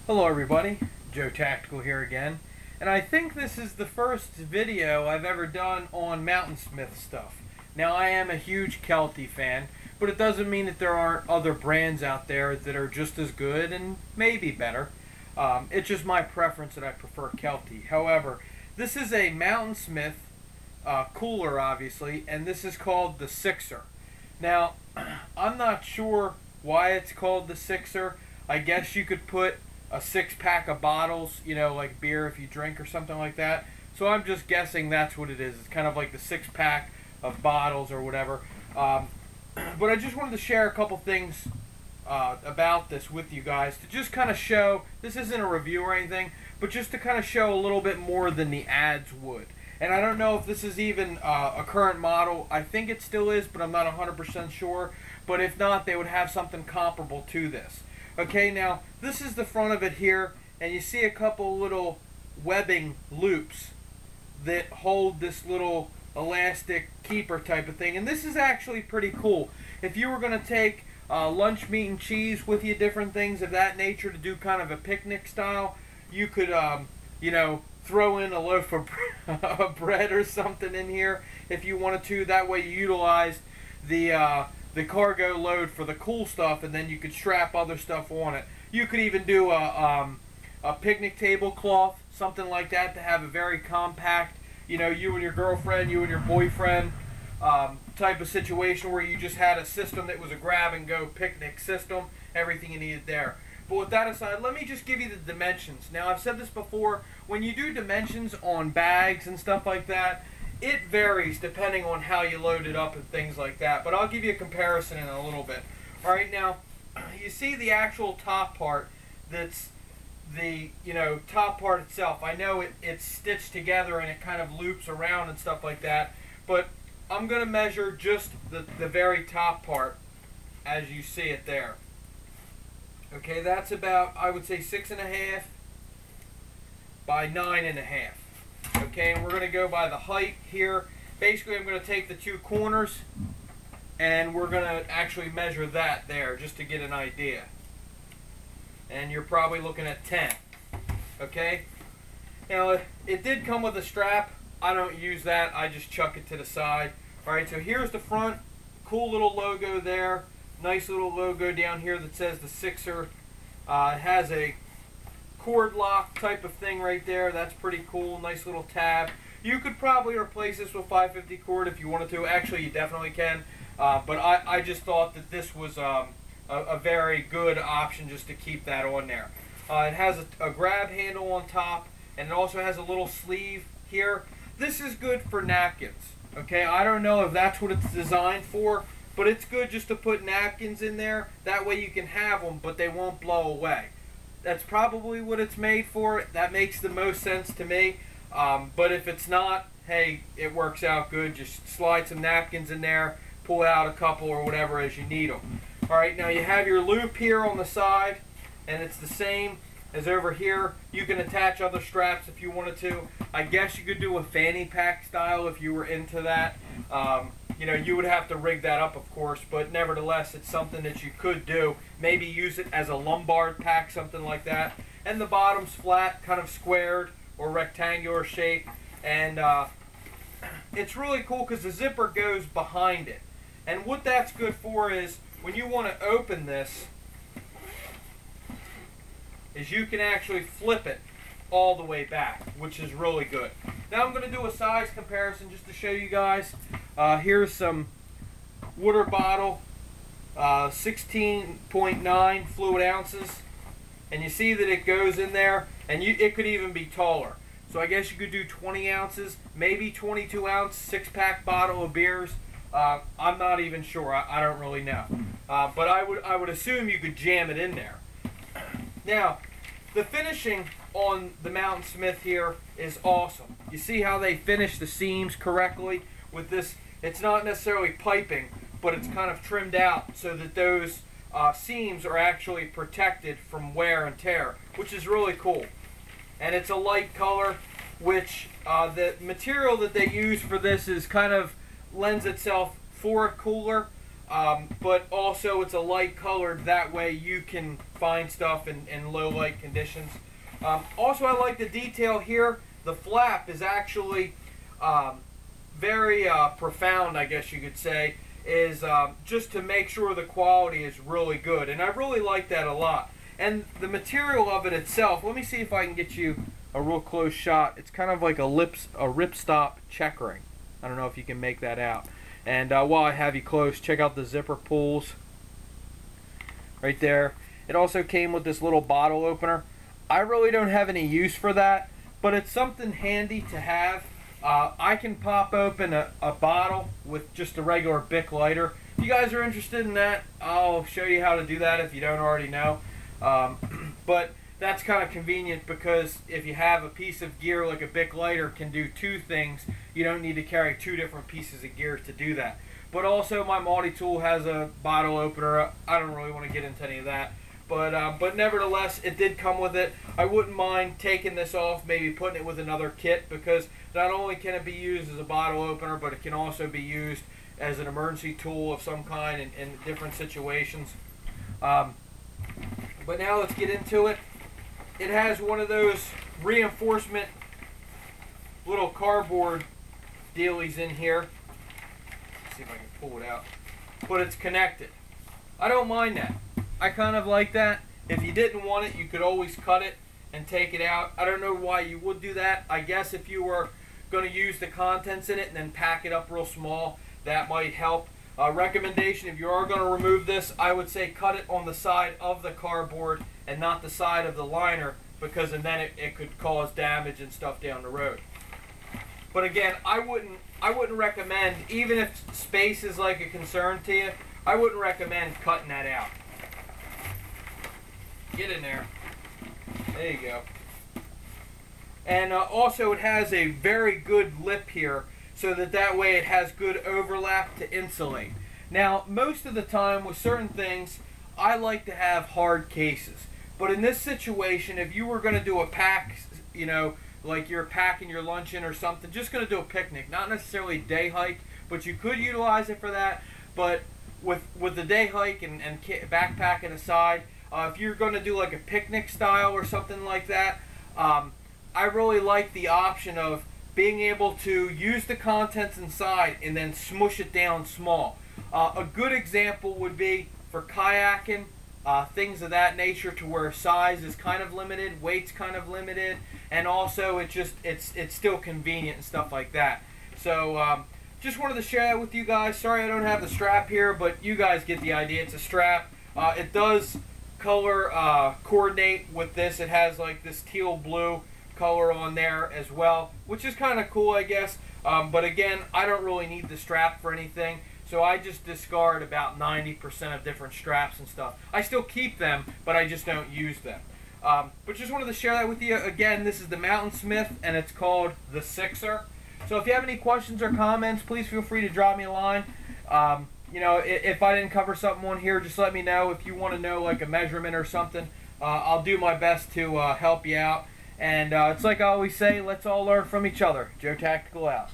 Hello everybody, Joe Tactical here again, and I think this is the first video I've ever done on Mountainsmith stuff. Now I am a huge Kelty fan, but it doesn't mean that there aren't other brands out there that are just as good and maybe better. It's just my preference that I prefer Kelty. However, this is a Mountainsmith cooler obviously, and this is called the Sixer. Now, I'm not sure why it's called the Sixer. I guess you could put a 6-pack of bottles, you know, like beer if you drink or something like that. So I'm just guessing that's what it is. It's kind of like the 6-pack of bottles or whatever. But I just wanted to share a couple things about this with you guys to just kind of show, this isn't a review or anything, but just to kind of show a little bit more than the ads would. And I don't know if this is even a current model. I think it still is, but I'm not 100% sure. But if not, they would have something comparable to this. Okay, now this is the front of it here, and you see a couple little webbing loops that hold this little elastic keeper type of thing, and this is actually pretty cool. If you were going to take lunch meat and cheese with you, different things of that nature to do kind of a picnic style, you could you know, throw in a loaf of bread or something in here if you wanted to. That way you utilize the cargo load for the cool stuff, and then you could strap other stuff on it. You could even do a picnic tablecloth, something like that, to have a very compact, you know, you and your girlfriend, you and your boyfriend type of situation where you just had a system that was a grab-and-go picnic system, everything you needed there. But with that aside, let me just give you the dimensions. Now, I've said this before, when you do dimensions on bags and stuff like that, it varies depending on how you load it up and things like that. But I'll give you a comparison in a little bit. Alright, now, you see the actual top part that's the, you know, top part itself. I know it's stitched together and it kind of loops around and stuff like that. But I'm going to measure just the very top part as you see it there. Okay, that's about, I would say, 6.5 by 9.5. Okay, and we're going to go by the height here. Basically, I'm going to take the two corners and we're going to actually measure that there just to get an idea. And you're probably looking at 10. Okay? Now, it did come with a strap. I don't use that. I just chuck it to the side. Alright, so here's the front. Cool little logo there. Nice little logo down here that says the Sixer. It has a cord lock type of thing right there. That's pretty cool. Nice little tab. You could probably replace this with 550 cord if you wanted to. Actually, you definitely can. But I just thought that this was a very good option just to keep that on there. It has a grab handle on top, and it also has a little sleeve here. This is good for napkins. Okay, I don't know if that's what it's designed for, but it's good just to put napkins in there. That way you can have them, but they won't blow away. That's probably what it's made for. That makes the most sense to me. But if it's not, hey, it works out good. Just slide some napkins in there, pull out a couple or whatever as you need them. Alright, now you have your loop here on the side, and it's the same as over here. You can attach other straps if you wanted to. I guess you could do a fanny pack style if you were into that. You know, you would have to rig that up, of course, but nevertheless, it's something that you could do. Maybe use it as a lombard pack, something like that. And the bottom's flat, kind of squared or rectangular shape. And it's really cool because the zipper goes behind it. And what that's good for is when you want to open this, is you can actually flip it all the way back, which is really good. Now I'm going to do a size comparison just to show you guys. Here's some water bottle, 16.9 fluid ounces, and you see that it goes in there, and it could even be taller. So I guess you could do 20 ounces, maybe 22 ounce 6-pack bottle of beers. I'm not even sure. I don't really know, but I would assume you could jam it in there. Now, the finishing on the Mountainsmith here is awesome. You see how they finish the seams correctly with this. It's not necessarily piping, but it's kind of trimmed out so that those seams are actually protected from wear and tear, which is really cool. And it's a light color, which the material that they use for this is kind of lends itself for a cooler. but also it's a light colored, that way you can find stuff in low light conditions. Also, I like the detail here. The flap is actually very profound, I guess you could say, is just to make sure the quality is really good, and I really like that a lot. And the material of it itself, let me see if I can get you a real close shot. It's kind of like a ripstop checkering. I don't know if you can make that out. And while I have you close, check out the zipper pulls right there. It also came with this little bottle opener. I really don't have any use for that, but it's something handy to have. I can pop open a bottle with just a regular Bic lighter. If you guys are interested in that, I'll show you how to do that if you don't already know. But that's kind of convenient, because if you have a piece of gear like a Bic lighter can do two things, you don't need to carry two different pieces of gear to do that. But also my multi-tool has a bottle opener. I don't really want to get into any of that. But nevertheless, it did come with it. I wouldn't mind taking this off, maybe putting it with another kit, because not only can it be used as a bottle opener, but it can also be used as an emergency tool of some kind in different situations. But now let's get into it. It has one of those reinforcement little cardboard dealies in here. Let's see if I can pull it out. But it's connected. I don't mind that. I kind of like that. If you didn't want it, you could always cut it and take it out. I don't know why you would do that. I guess if you were going to use the contents in it and then pack it up real small, that might help. Recommendation, if you are going to remove this, I would say cut it on the side of the cardboard and not the side of the liner, because then it could cause damage and stuff down the road. But again, I wouldn't recommend, even if space is like a concern to you, I wouldn't recommend cutting that out. Get in there. There you go. And also it has a very good lip here, so that way it has good overlap to insulate. Now, most of the time with certain things, I like to have hard cases. But in this situation, if you were going to do a pack, you know, like you're packing your lunch in or something, just going to do a picnic, not necessarily day hike, but you could utilize it for that. But with the day hike and backpacking aside, if you're going to do like a picnic style or something like that, I really like the option of being able to use the contents inside and then smush it down small. A good example would be for kayaking, things of that nature, to where size is kind of limited, weight's kind of limited, and also it's still convenient and stuff like that. So just wanted to share that with you guys. Sorry I don't have the strap here, but you guys get the idea. It's a strap. It does color coordinate with this. It has like this teal blue color on there as well, which is kind of cool, I guess. But again, I don't really need the strap for anything, so I just discard about 90% of different straps and stuff. I still keep them, but I just don't use them. But just wanted to share that with you. Again, this is the Mountainsmith, and it's called the Sixer. So if you have any questions or comments, please feel free to drop me a line. You know, if I didn't cover something on here, just let me know. If you want to know like a measurement or something, I'll do my best to help you out. And it's like I always say, let's all learn from each other. Joe Tactical out.